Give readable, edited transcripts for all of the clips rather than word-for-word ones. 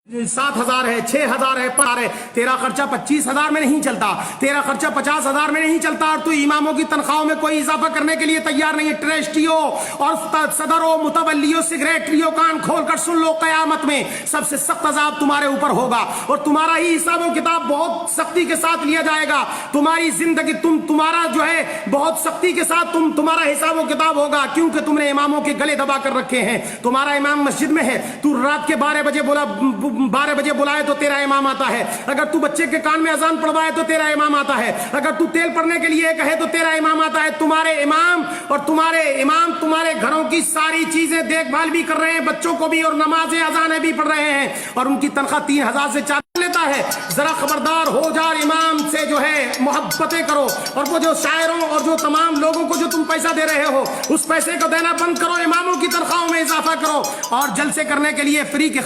7,000 है, 6,000 है, 5,000 है, तेरा खर्चा 25,000 में नहीं चलता, तेरा खर्चा 50,000 में नहीं चलता, और तू इमामों की तनख्वाहों में कोई इजाफा करने के लिए तैयार नहीं है। ट्रस्टियों और सदरों, मुतवल्लियों, सेक्रेटरियों, कान खोल कर सुन लो, कयामत में सबसे सख्त अजाब तुम्हारे ऊपर होगा और तुम्हारा ही हिसाब किताब बहुत सख्ती के साथ लिया जाएगा। तुम्हारी जिंदगी तुम्हारा जो है बहुत सख्ती के साथ तुम्हारा हिसाब किताब होगा, क्योंकि तुमने इमामों के गले दबा कर रखे हैं। तुम्हारा इमाम मस्जिद में है, तू रात के 12 बजे बुलाए तो तेरा इमाम आता है, अगर तू बच्चे के कान में अजान पढ़वाए तो तेरा इमाम आता है, अगर तू तेल पड़ने के लिए कहे तो तेरा इमाम आता है। तुम्हारे इमाम तुम्हारे घरों की सारी चीजें देखभाल भी कर रहे हैं, बच्चों को भी, और नमाजें अजानें भी पढ़ रहे हैं, और उनकी तनख्वाह 3,000 से 4,000 लेता है। जरा खबरदार हो जा, इमाम से जो है मोहब्बतें करो, और वो जो शायरों और जो तमाम लोगों को जो तुम पैसा दे रहे हो उस पैसे को देना बंद करो, इमामों की तनख्वाहों में इजाफा करो, और जलसे करने के लिए फ्री के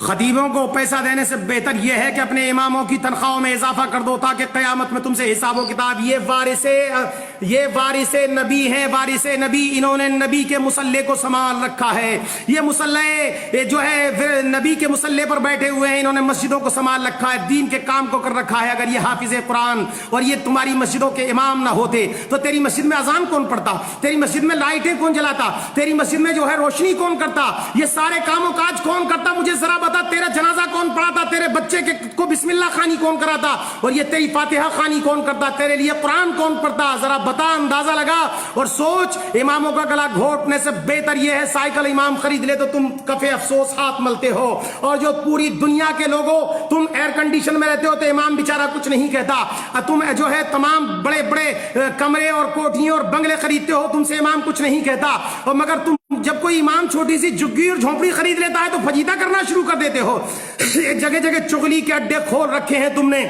खतीबों को पैसा देने से बेहतर यह है कि अपने इमामों की तनख्वाहों में इजाफा कर दो, ताकि क़यामत में तुमसे हिसाब किताब। ये वारिसे नबी हैं, वारिसे नबी, इन्होंने नबी के मुसल्ले को संभाल रखा है। ये मुसल्ले जो है नबी के मुसल्ले पर बैठे हुए हैं, इन्होंने मस्जिदों को संभाल रखा है, दीन के काम को कर रखा है। अगर ये हाफिज कुरान और ये तुम्हारी मस्जिदों के इमाम ना होते तो तेरी मस्जिद में अजान कौन पढ़ता, तेरी मस्जिद में लाइटें कौन जलाता, तेरी मस्जिद में जो है रोशनी कौन करता, ये सारे कामों काज कौन करता? मुझे जरा बता, तेरा जनाजा कौन पढ़ाता, तेरे बच्चे को बिस्मिल्लाह खानी कौन कराता, और ये तेरी फातिहा खानी कौन करता, तेरे लिए कुरान कौन पढ़ता? जरा बता, अंदाजा लगा और सोच। इमामों का गला घोटने से बेहतर यह है साइकिल इमाम खरीद ले तो तुम कफे अफसोस हाथ मलते हो, और जो पूरी दुनिया के लोगों, तुम एयर कंडीशन में रहते हो तो इमाम बेचारा कुछ नहीं कहता, तुम जो है तमाम बड़े बड़े कमरे और कोठियां और बंगले खरीदते हो, तुमसे इमाम कुछ नहीं कहता, और मगर तुम जब कोई इमाम छोटी सी झुग्गी और झोंपड़ी खरीद लेता है तो फजीता करना शुरू कर देते हो। जगह जगह चुगली के अड्डे खोल रखे हैं तुमने,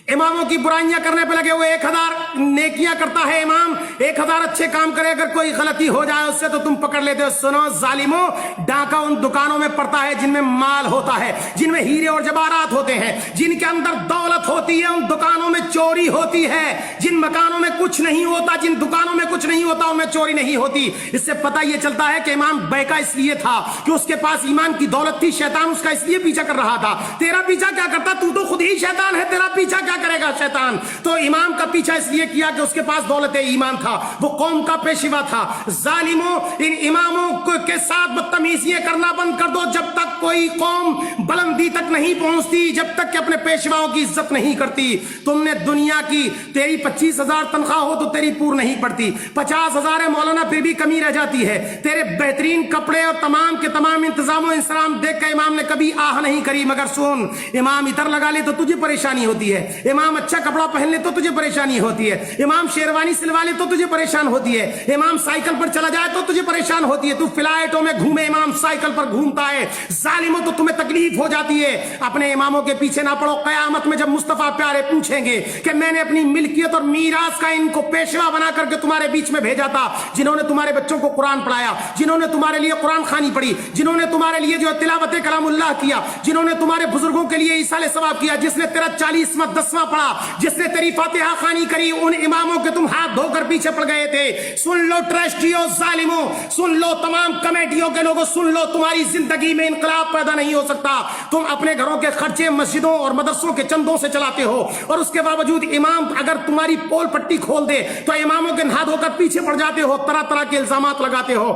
इमामों की बुराइयां करने पे लगे हुए। 1,000 नेकियां करता है इमाम, 1,000 अच्छे काम करे, अगर कोई गलती हो जाए उससे तो तुम पकड़ लेते हो। सुनो जालिमो, डाका उन दुकानों में पड़ता है जिनमें माल होता है, जिनमें हीरे और जवाहरात होते हैं, जिनके अंदर दौलत होती है, उन दुकानों में चोरी होती है। जिन मकानों में कुछ नहीं होता, जिन दुकानों में कुछ नहीं होता, उनमें चोरी नहीं होती। इससे पता यह चलता है कि इमाम बैका इसलिए था कि उसके पास ईमान की दौलत थी, शैतान उसका इसलिए पीछा कर रहा था। तेरा पीछा क्या करता? तू तो खुद ही शैतान है, तेरा पीछा क्या करेगा शैतान? तो इमाम का पीछा इसलिए किया कि उसके पास दौलत ईमान था, वो कौम का पेशवा था। जालिमों, इन इमामों के साथ बदतमीजियां करना बंद कर दो। जब तक कोई कौम बुलंदी तक नहीं पहुंचती, जब तक कि अपने पेशवाओं की इज्जत नहीं करती। तुमने दुनिया की, तेरी 25,000 तनख्वाह हो तो तेरी पूर नहीं पड़ती, 50,000 है मौलाना फिर भी कमी रह जाती है। तेरे बेहतरीन कपड़े और तमाम के तमाम इंतजाम इंतजाम देख कर इमाम ने कभी आह नहीं करी। मगर सुन, इमाम इतर लगा ले तो तुझे परेशानी होती है, इमाम अच्छा कपड़ा पहन ले तो तुझे परेशानी होती है, इमाम शेरवानी सिलवा ले तो तुझे परेशान होती है, इमाम साइकिल पर चला जाए तो तुझे परेशान होती है, तू फ्लाइटों में घूमे, इमाम साइकिल पर घूमता है। जालिमों, तो तुम्हें तकलीफ हो जाती है। अपने इमामों के पीछे ना पड़ो। कयामत में जब मुस्तफा प्यारे पूछेंगे कि मैंने अपनी मिल्कियत और मीरास का इनको पेशवा बना करके तुम्हारे बीच में भेजा था, जिन्होंने तुम्हारे बच्चों को कुरान पढ़ाया, जिन्होंने तुम्हारे लिए कुरान खानी पढ़ी, जिन्होंने तुम्हारे लिए जो तिलावत कलामुल्लाह किया, जिन्होंने तुम्हारे बुजुर्गों के लिए ईसाले सवाब किया, जिसने तेरा 40वां 10वां पढ़ा, जिसने तेरी फातिहा खानी करी, उन इमामों के तुम हाथ धोकर पीछे पड़ गए थे। सुन लो ट्रस्टियों, जालिमों, सुन लो तमाम कमेटियों के लोगों, सुन लो, तुम्हारी जिंदगी में इनकलाब पैदा नहीं हो सकता। तुम अपने घरों के खर्चे मस्जिदों और मदरसों के चंदों से चलाते हो, और उसके बावजूद इमाम अगर तुम्हारी पोल पट्टी खोल दे तो इमामों के हाथ धोकर पीछे पड़ जाते हो, तरह तरह के इल्जामात लगाते हो,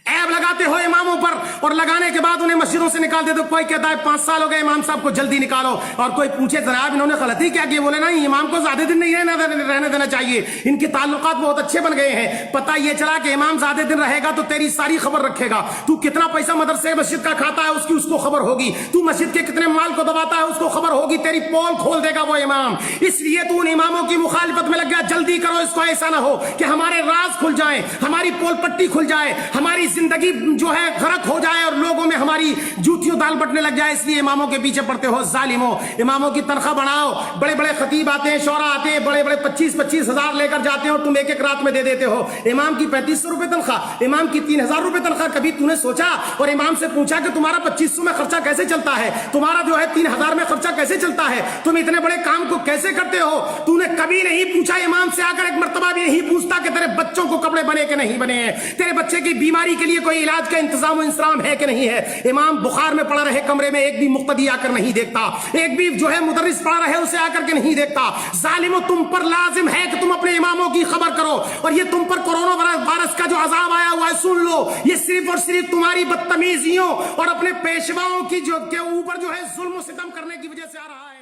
ऐब लगाते हो इमामों पर, और लगाने के बाद उन्हें मस्जिदों से निकाल देते हो। कोई कहता है 5 साल हो गए इमाम साहब को, जल्दी निकालो, और कोई पूछे जनाब इन्होंने गलती क्या की, बोले नहीं, इमाम को ज्यादा दिन नहीं रहने देना चाहिए, इनके ताल्लुकात बहुत अच्छे बन गए हैं। पता ये चला कि इमाम ज्यादा दिन रहेगा तो तेरी सारी खबर रखेगा। तू कितना पैसा मदरसे मस्जिद का खाता है उसकी उसको खबर होगी, तू मस्जिद के कितने माल को दबाता है उसको खबर होगी, तेरी पोल खोल देगा वो इमाम। इसलिए तू उन इमामों की मुखालिफत में लग गया। जल्दी करो, इसको ऐसा ना हो कि हमारे राज खुल जाए, हमारी पोल पट्टी खुल जाए, ہماری زندگی جو ہے غرق ہو جائے اور لوگوں میں ہماری جوتیوں دال بٹنے لگ جائے، اس لیے اماموں کے پیچھے پڑتے ہو ظالموں۔ اماموں کی تنخواہ بڑھاؤ، بڑے بڑے خطیب آتے ہیں، شعراء آتے ہیں، بڑے بڑے 25-25 ہزار لے کر جاتے ہیں اور تم ایک ایک رات میں دے دیتے ہو۔ امام کی 3500 روپے تنخواہ، امام کی 3000 روپے تنخواہ، کبھی تو نے سوچا اور امام سے پوچھا کہ تمہارا 2500 میں خرچہ کیسے چلتا ہے، تمہارا جو ہے 3000 میں خرچہ کیسے چلتا ہے، تم اتنے بڑے کام کو کیسے کرتے ہو؟ تو نے کبھی نہیں پوچھا، امام سے آ کر ایک مرتبہ بھی نہیں پوچھتا کہ تیرے بچوں کو کپڑے بنے کہ نہیں بنے ہیں، تیرے بچے کی بیماری کے لیے کوئی علاج کا انتظام و انسرام ہے کہ نہیں ہے۔ امام بخار میں پڑا رہے کمرے میں، ایک بھی مقتدی آ کر نہیں دیکھتا، ایک بھی جو ہے مدرس پڑا رہے اسے آ کر کے نہیں دیکھتا۔ ظالموں، تم پر لازم ہے کہ تم اپنے اماموں کی خبر کرو، اور یہ تم پر کورونا وائرس کا جو عذاب آیا ہوا ہے سن لو، یہ صرف اور صرف تمہاری بدتمیزیوں اور اپنے پیشواؤں کی جو کے اوپر جو ہے ظلم و ستم کرنے کی وجہ سے آ رہا ہے۔